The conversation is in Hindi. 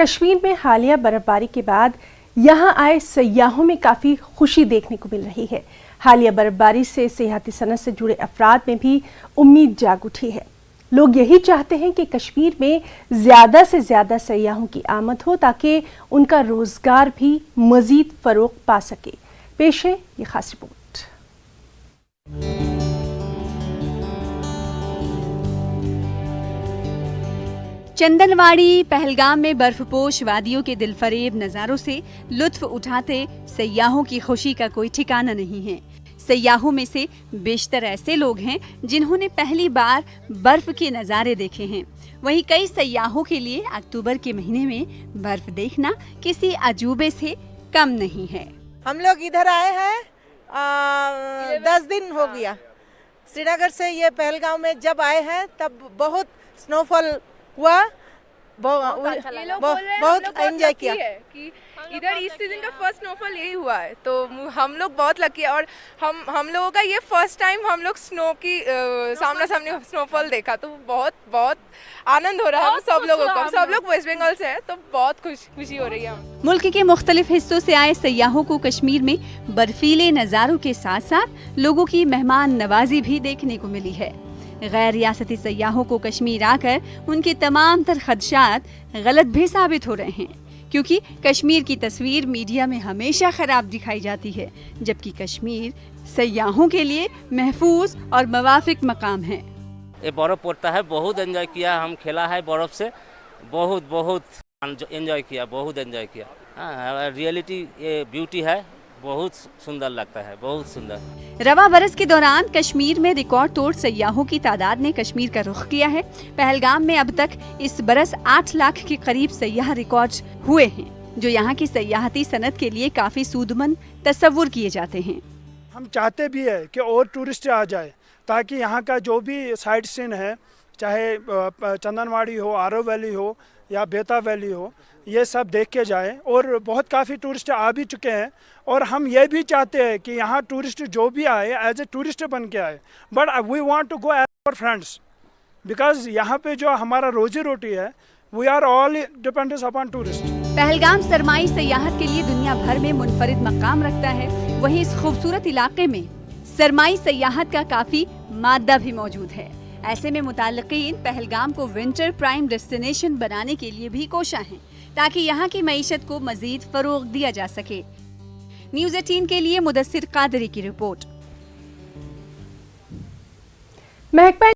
कश्मीर में हालिया बर्फबारी के बाद यहां आए सयाहों में काफ़ी खुशी देखने को मिल रही है। हालिया बर्फबारी से सियाहती सनत से जुड़े अफराद में भी उम्मीद जाग उठी है। लोग यही चाहते हैं कि कश्मीर में ज़्यादा से ज़्यादा सयाहों की आमद हो ताकि उनका रोज़गार भी मज़ीद फ़रोग़ पा सके। पेश है ये खास रिपोर्ट। चंदनवाड़ी पहलगाम में बर्फपोश वादियों के दिलफरेब नज़ारों से लुत्फ उठाते सयाहों की खुशी का कोई ठिकाना नहीं है। सयाहों में से बेशतर ऐसे लोग हैं जिन्होंने पहली बार बर्फ के नज़ारे देखे हैं। वहीं कई सयाहों के लिए अक्टूबर के महीने में बर्फ देखना किसी अजूबे से कम नहीं है। हम लोग इधर आए हैं 10 दिन हो गया। श्रीनगर से ये पहलगाम में जब आए हैं तब बहुत स्नोफॉल हुआ, बहुत एंजॉय किया। कि इधर इस सीजन का फर्स्ट स्नोफॉल यही हुआ है, तो हम लोग बहुत लकी है। और हम लोगों का ये फर्स्ट टाइम हम लोग स्नो की सामने स्नोफॉल देखा, तो बहुत बहुत आनंद हो रहा है सब लोगों को। सब लोग वेस्ट बंगाल से हैं, तो बहुत खुशी हो रही है। मुल्क के मुख्तलिफ हिस्सों से आए सयाहों को कश्मीर में बर्फीले नज़ारों के साथ साथ लोगों की मेहमान नवाजी भी देखने को मिली है। गैर रियासती सयाहों को कश्मीर आकर उनके तमाम तर खदशात गलत भी साबित हो रहे हैं, क्योंकि कश्मीर की तस्वीर मीडिया में हमेशा खराब दिखाई जाती है, जबकि कश्मीर सयाहों के लिए महफूज और मवाफिक मकाम है। ये बर्फ पड़ता है, बहुत एंजॉय किया, हम खेला है बर्फ से, बहुत एंजॉय किया, बहुत एंजॉय किया। हाँ, रियलिटी ये ब्यूटी है, बहुत सुंदर लगता है, बहुत सुंदर। रवा बरस के दौरान कश्मीर में रिकॉर्ड तोड़ सयाहों की तादाद ने कश्मीर का रुख किया है। पहलगाम में अब तक इस बरस 8 लाख के करीब सयाह रिकॉर्ड हुए हैं, जो यहाँ की सयाहती सनत के लिए काफी सूदमंद तस्वुर किए जाते हैं। हम चाहते भी है कि और टूरिस्ट आ जाए, ताकि यहाँ का जो भी साइड सीन है, चाहे चंदनवाड़ी हो, आरो वैली हो या बेता वैली हो, ये सब देख के जाए। और बहुत काफ़ी टूरिस्ट आ भी चुके हैं, और हम ये भी चाहते हैं कि यहाँ टूरिस्ट जो भी आए एज ए टूरिस्ट बन के आए, but we want to go as our friends, because यहाँ पे जो हमारा रोजी रोटी है, we are all dependent upon tourist. Pahalgam सरमाई सयाहत के लिए दुनिया भर में मुनफरिद मकाम रखता है। वहीं इस खूबसूरत इलाके में सरमाई सयाहत का काफी मादा भी मौजूद है। ऐसे में मुताल्लिकीन पहलगाम को विंटर प्राइम डेस्टिनेशन बनाने के लिए भी कोशा हैं, ताकि यहाँ की मईशत को मजीद फरोग दिया जा सके। न्यूज़ 18 के लिए मुदस्सिर कादरी की रिपोर्ट।